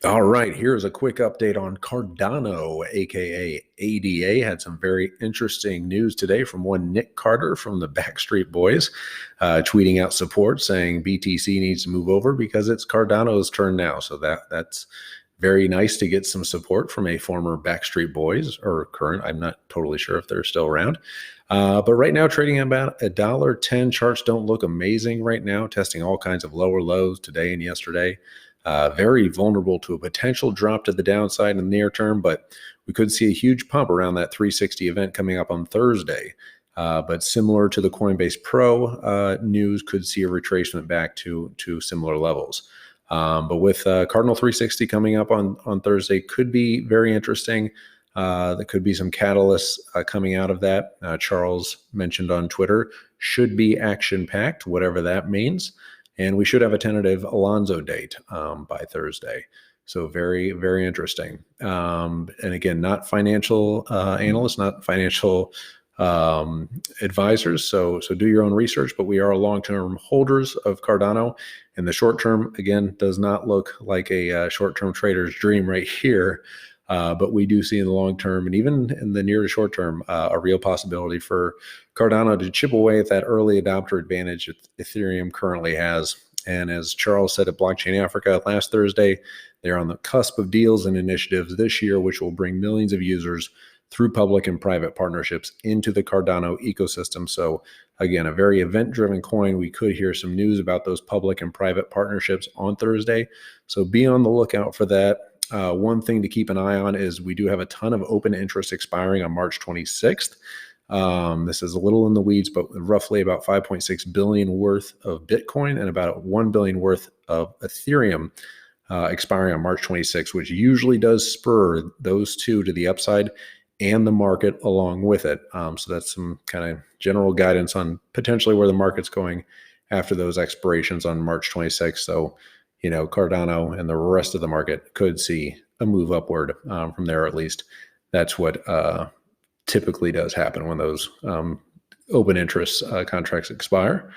All right, here's a quick update on Cardano, aka ADA. Had some very interesting news today from one Nick Carter from the Backstreet Boys, tweeting out support saying BTC needs to move over because it's Cardano's turn now. So that's very nice to get some support from a former Backstreet Boys or current. I'm not totally sure if they're still around. But right now, trading about $1.10. Charts don't look amazing right now, testing all kinds of lower lows today and yesterday. Very vulnerable to a potential drop to the downside in the near term, but we could see a huge pump around that 360 event coming up on Thursday. But similar to the Coinbase Pro news, could see a retracement back to similar levels. But with Cardinal 360 coming up on Thursday, could be very interesting. There could be some catalysts coming out of that. Charles mentioned on Twitter, should be action packed, whatever that means. And we should have a tentative Alonzo date by Thursday. So very, very interesting. And again, not financial analysts, not financial advisors. So do your own research, but we are long-term holders of Cardano. In the short term, again, does not look like a short-term trader's dream right here. But we do see in the long term and even in the near to short term a real possibility for Cardano to chip away at that early adopter advantage that Ethereum currently has. And as Charles said at Blockchain Africa last Thursday, they're on the cusp of deals and initiatives this year, which will bring millions of users through public and private partnerships into the Cardano ecosystem. So again, a very event-driven coin. We could hear some news about those public and private partnerships on Thursday. So be on the lookout for that. One thing to keep an eye on is we do have a ton of open interest expiring on March 26th. This is a little in the weeds, but roughly about 5.6 billion worth of Bitcoin and about 1 billion worth of Ethereum expiring on March 26th, which usually does spur those two to the upside and the market along with it. So that's some kind of general guidance on potentially where the market's going after those expirations on March 26th. So Cardano and the rest of the market could see a move upward from there. At least that's what typically does happen when those open interest contracts expire.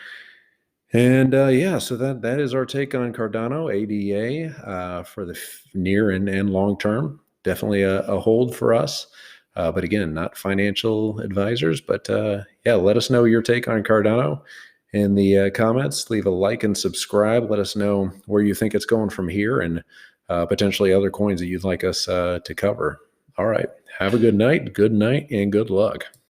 And yeah, so that is our take on Cardano ADA for the near and long term. Definitely a hold for us. But again, not financial advisors. But yeah, let us know your take on Cardano in the comments. Leave a like and subscribe. Let us know where you think it's going from here and potentially other coins that you'd like us to cover. All right. Have a good night, and good luck.